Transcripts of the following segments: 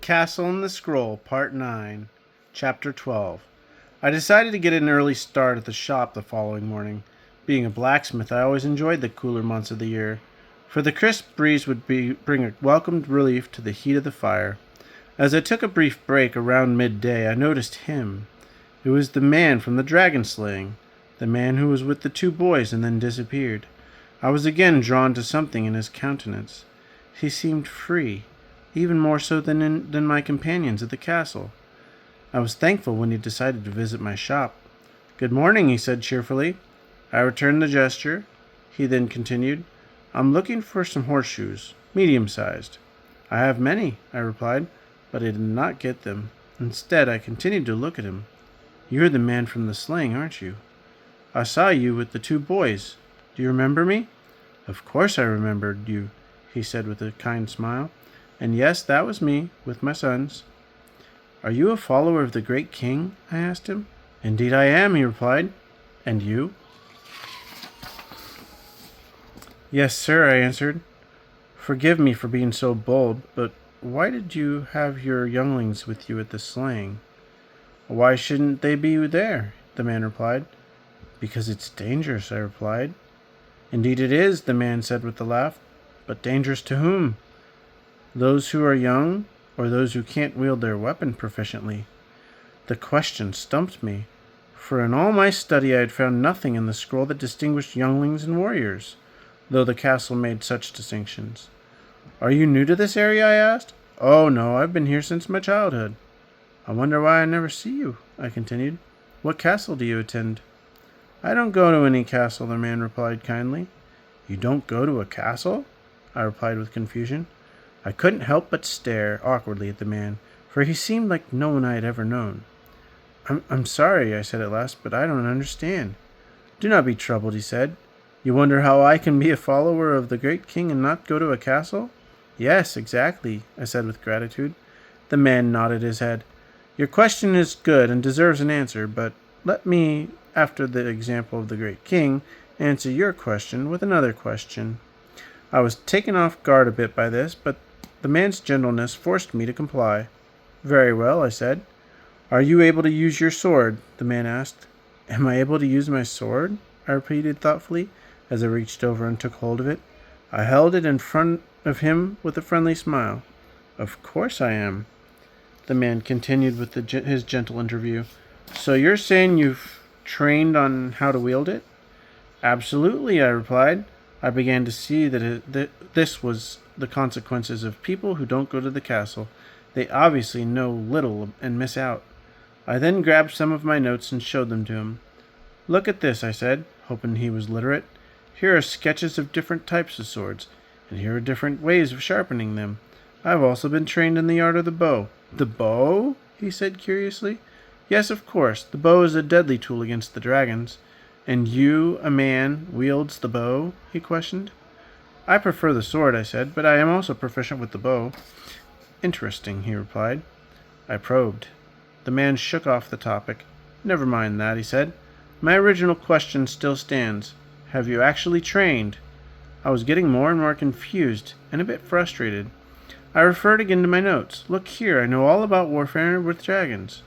Castle in the Scroll, Part 9, Chapter 12. I decided to get an early start at the shop the following morning. Being a blacksmith, I always enjoyed the cooler months of the year, for the crisp breeze would bring a welcomed relief to the heat of the fire. As I took a brief break around midday, I noticed him. It was the man from the dragon slaying, the man who was with the two boys and then disappeared. I was again drawn to something in his countenance. He seemed free, even more so than my companions at the castle. I was thankful when he decided to visit my shop. "Good morning," he said cheerfully. I returned the gesture. He then continued, "I'm looking for some horseshoes, medium-sized." "I have many," I replied, but I did not get them. Instead, I continued to look at him. "You're the man from the slaying, aren't you? I saw you with the two boys. Do you remember me?" "Of course I remembered you," he said with a kind smile. "And yes, that was me, with my sons." "Are you a follower of the great king?" I asked him. "Indeed I am," he replied. "And you?" "Yes, sir," I answered. "Forgive me for being so bold, but why did you have your younglings with you at the slaying?" "Why shouldn't they be there?" the man replied. "Because it's dangerous," I replied. "Indeed it is," the man said with a laugh. "But dangerous to whom? Those who are young, or those who can't wield their weapon proficiently?" The question stumped me, for in all my study I had found nothing in the scroll that distinguished younglings and warriors, though the castle made such distinctions. "Are you new to this area?" I asked. "Oh, no, I've been here since my childhood." "I wonder why I never see you," I continued. "What castle do you attend?" "I don't go to any castle," the man replied kindly. "You don't go to a castle?" I replied with confusion. I couldn't help but stare awkwardly at the man, for he seemed like no one I had ever known. I'm sorry," I said at last, "but I don't understand." "Do not be troubled," he said. "You wonder how I can be a follower of the great king and not go to a castle?" "Yes, exactly," I said with gratitude. The man nodded his head. "Your question is good and deserves an answer, but let me, after the example of the great king, answer your question with another question." I was taken off guard a bit by this, but the man's gentleness forced me to comply. "Very well," I said. "Are you able to use your sword?" the man asked. "Am I able to use my sword?" I repeated thoughtfully, as I reached over and took hold of it. I held it in front of him with a friendly smile. "Of course I am." The man continued with his gentle interview. "So you're saying you've trained on how to wield it?" "Absolutely," I replied. I began to see that this was the consequences of people who don't go to the castle. They obviously know little and miss out. I then grabbed some of my notes and showed them to him. "Look at this," I said, hoping he was literate. "Here are sketches of different types of swords, and here are different ways of sharpening them. I've also been trained in the art of the bow." "The bow?" he said curiously. "Yes, of course. The bow is a deadly tool against the dragons." "And you, a man, wields the bow?" he questioned. "I prefer the sword," I said, "but I am also proficient with the bow." "Interesting," he replied. I probed. The man shook off the topic. "Never mind that," he said. "My original question still stands. Have you actually trained?" I was getting more and more confused and a bit frustrated. I referred again to my notes. "Look here, I know all about warfare with dragons."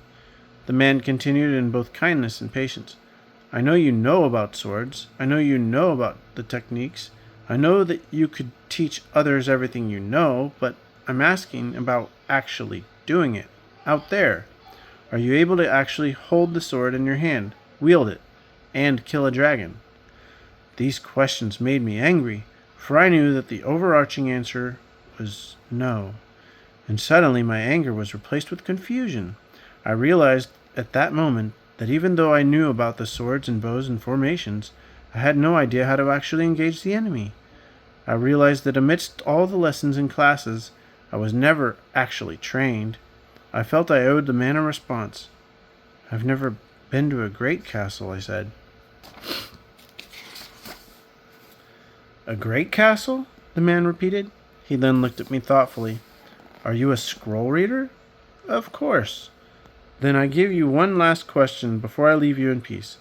The man continued in both kindness and patience. "I know you know about swords. I know you know about the techniques. I know that you could teach others everything you know, but I'm asking about actually doing it. Out there. Are you able to actually hold the sword in your hand, wield it, and kill a dragon?" These questions made me angry, for I knew that the overarching answer was no. And suddenly my anger was replaced with confusion. I realized at that moment that even though I knew about the swords and bows and formations, I had no idea how to actually engage the enemy. I realized that amidst all the lessons in classes, I was never actually trained. I felt I owed the man a response. "I've never been to a great castle," I said. "A great castle?" the man repeated. He then looked at me thoughtfully. "Are you a scroll reader?" "Of course." "Then I give you one last question before I leave you in peace.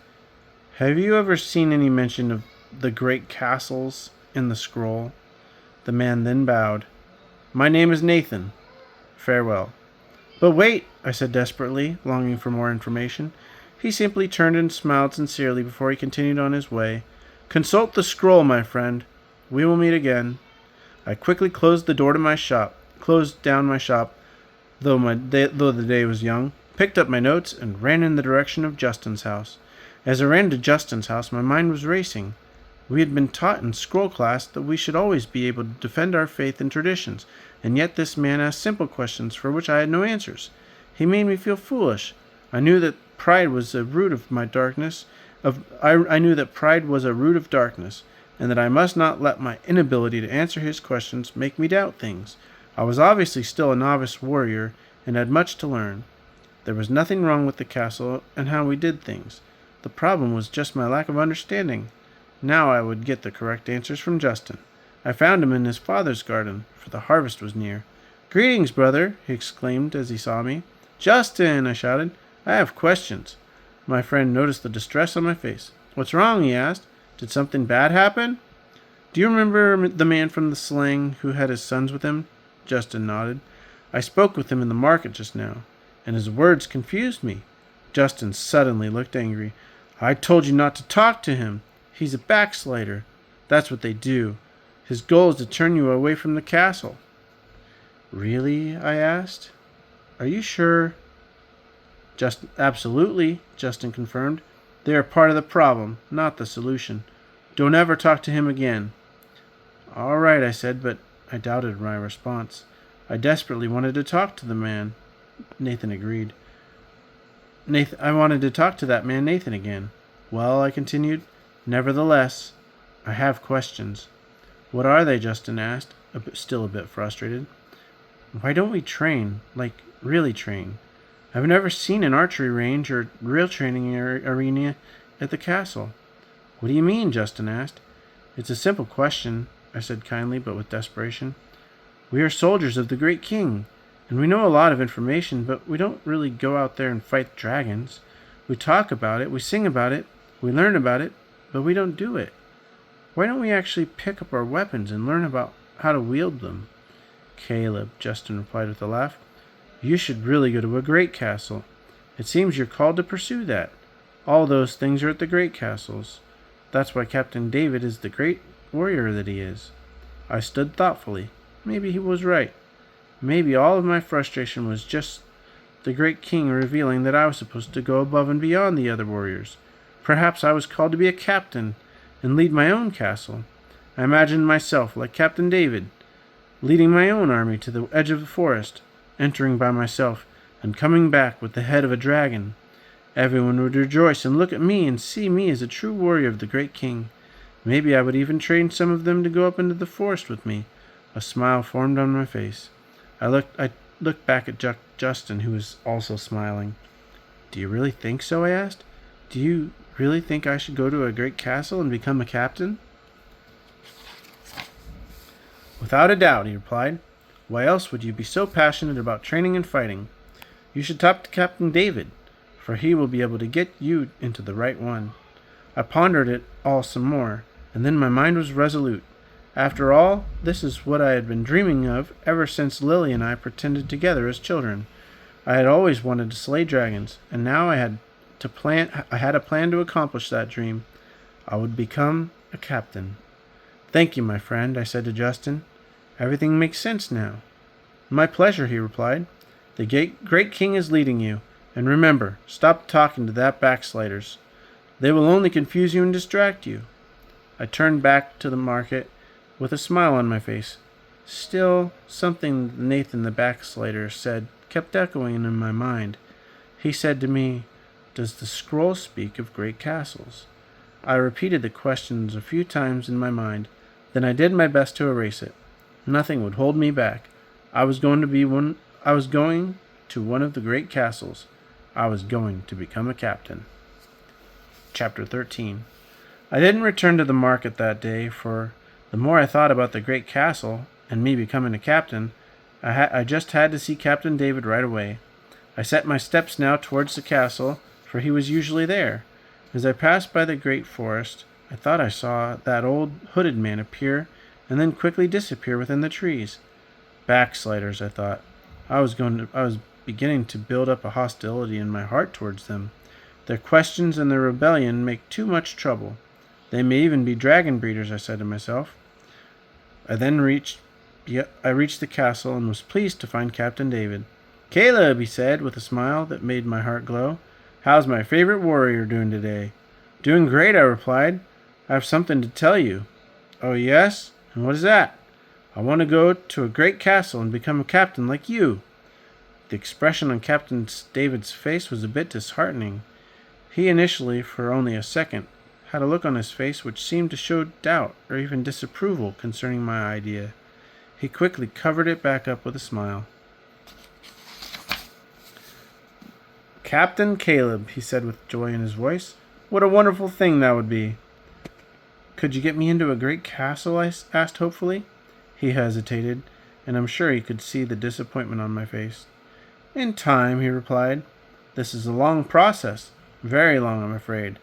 Have you ever seen any mention of the great castles in the scroll?" The man then bowed. "My name is Nathan. Farewell." But wait, I said desperately, longing for more information. He simply turned and smiled sincerely before he continued on his way. Consult the scroll, my friend. We will meet again. I quickly closed down my shop, though the day was young, picked up my notes, and ran in the direction of Justin's house. As I ran to Justin's house, my mind was racing. We had been taught in scroll class that we should always be able to defend our faith and traditions, and yet this man asked simple questions for which I had no answers. He made me feel foolish. I knew that pride was a root of my darkness. I knew that pride was a root of darkness, and that I must not let my inability to answer his questions make me doubt things. I was obviously still a novice warrior, and had much to learn. There was nothing wrong with the castle and how we did things. The problem was just my lack of understanding. Now I would get the correct answers from Justin. I found him in his father's garden, for the harvest was near. Greetings, brother, he exclaimed as he saw me. Justin, I shouted. I have questions. My friend noticed the distress on my face. What's wrong? He asked. Did something bad happen? Do you remember the man from the sling who had his sons with him? Justin nodded. I spoke with him in the market just now, and his words confused me. Justin suddenly looked angry. I told you not to talk to him. He's a backslider. That's what they do. His goal is to turn you away from the castle. Really? I asked. Are you sure? Absolutely, Justin confirmed. They are part of the problem, not the solution. Don't ever talk to him again. All right, I said, but I doubted my response. I desperately wanted to talk to the man. Nathan agreed. I wanted to talk to that man Nathan again. Well, I continued, nevertheless, I have questions. What are they? Justin asked, still a bit frustrated. Why don't we train, like really train? I've never seen an archery range or real training arena at the castle. What do you mean? Justin asked. It's a simple question, I said kindly but with desperation. We are soldiers of the Great King, and we know a lot of information, but we don't really go out there and fight dragons. We talk about it, we sing about it, we learn about it, but we don't do it. Why don't we actually pick up our weapons and learn about how to wield them? Caleb, Justin replied with a laugh. You should really go to a great castle. It seems you're called to pursue that. All those things are at the great castles. That's why Captain David is the great warrior that he is. I stood thoughtfully. Maybe he was right. Maybe all of my frustration was just the great king revealing that I was supposed to go above and beyond the other warriors. Perhaps I was called to be a captain and lead my own castle. I imagined myself, like Captain David, leading my own army to the edge of the forest, entering by myself, and coming back with the head of a dragon. Everyone would rejoice and look at me and see me as a true warrior of the great king. Maybe I would even train some of them to go up into the forest with me. A smile formed on my face. I looked back at Justin, who was also smiling. Do you really think so? I asked. Do you really think I should go to a great castle and become a captain? Without a doubt, he replied. Why else would you be so passionate about training and fighting? You should talk to Captain David, for he will be able to get you into the right one. I pondered it all some more, and then my mind was resolute. After all, this is what I had been dreaming of ever since Lily and I pretended together as children. I had always wanted to slay dragons, and now I had a plan to accomplish that dream. I would become a captain. Thank you, my friend, I said to Justin. Everything makes sense now. My pleasure, he replied. The great king is leading you, and remember, stop talking to that backsliders. They will only confuse you and distract you. I turned back to the market with a smile on my face. Still, something Nathan the backslider said kept echoing in my mind. He said to me, Does the scroll speak of great castles? I repeated the questions a few times in my mind, then I did my best to erase it. Nothing would hold me back. I was going to one of the great castles. I was going to become a captain. Chapter 13. I didn't return to the market that day, for the more I thought about the great castle and me becoming a captain, I just had to see Captain David right away. I set my steps now towards the castle, for he was usually there. As I passed by the great forest, I thought I saw that old hooded man appear and then quickly disappear within the trees. Backsliders, I thought. I was beginning to build up a hostility in my heart towards them. Their questions and their rebellion make too much trouble. They may even be dragon breeders, I said to myself. I reached the castle and was pleased to find Captain David. Caleb, he said with a smile that made my heart glow. How's my favorite warrior doing today? Doing great, I replied. I have something to tell you. Oh, yes? And what is that? I want to go to a great castle and become a captain like you. The expression on Captain David's face was a bit disheartening. He initially, for only a second, had a look on his face which seemed to show doubt or even disapproval concerning my idea. He quickly covered it back up with a smile. Captain Caleb, he said with joy in his voice, what a wonderful thing that would be. Could you get me into a great castle? I asked hopefully. He hesitated, and I'm sure he could see the disappointment on my face. In time, he replied. This is a long process. Very long, I'm afraid.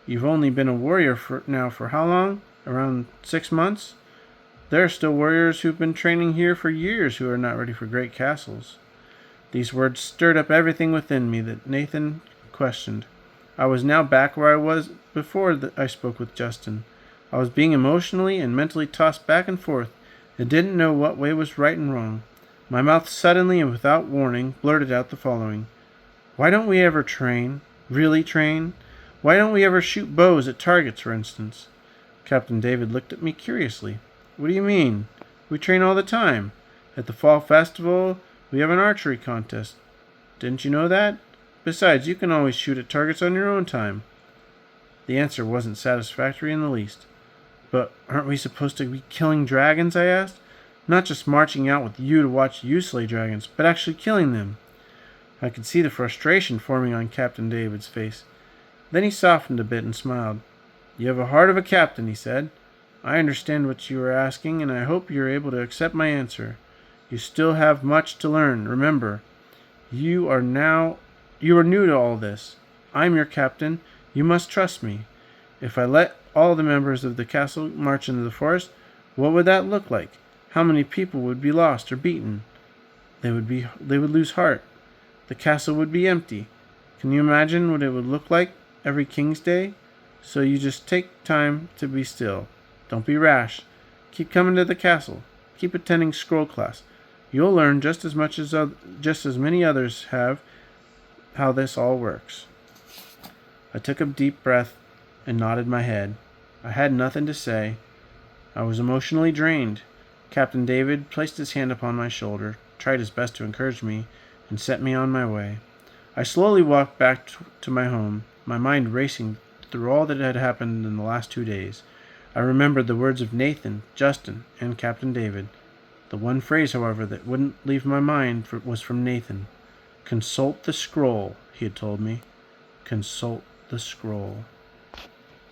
You've only been a warrior for how long? Around 6 months? There are still warriors who've been training here for years who are not ready for great castles. These words stirred up everything within me that Nathan questioned. I was now back where I was before I spoke with Justin. I was being emotionally and mentally tossed back and forth, and didn't know what way was right and wrong. My mouth suddenly and without warning blurted out the following. Why don't we ever train? Really train? Why don't we ever shoot bows at targets, for instance? Captain David looked at me curiously. What do you mean? We train all the time. At the fall festival, we have an archery contest. Didn't you know that? Besides, you can always shoot at targets on your own time. The answer wasn't satisfactory in the least. But aren't we supposed to be killing dragons, I asked? Not just marching out with you to watch you slay dragons, but actually killing them. I could see the frustration forming on Captain David's face. Then he softened a bit and smiled. You have a heart of a captain, he said. I understand what you are asking, and I hope you are able to accept my answer. You still have much to learn. Remember, you are new to all this. I'm your captain. You must trust me. If I let all the members of the castle march into the forest, what would that look like? How many people would be lost or beaten? They would lose heart. The castle would be empty. Can you imagine what it would look like every King's Day? So you just take time to be still. Don't be rash. Keep coming to the castle. Keep attending scroll class. You'll learn just as many others have how this all works. I took a deep breath and nodded my head. I had nothing to say. I was emotionally drained. Captain David placed his hand upon my shoulder, tried his best to encourage me, and set me on my way. I slowly walked back to my home, my mind racing through all that had happened in the last 2 days. I remembered the words of Nathan, Justin, and Captain David. The one phrase, however, that wouldn't leave my mind was from Nathan. Consult the scroll, he had told me. Consult the scroll.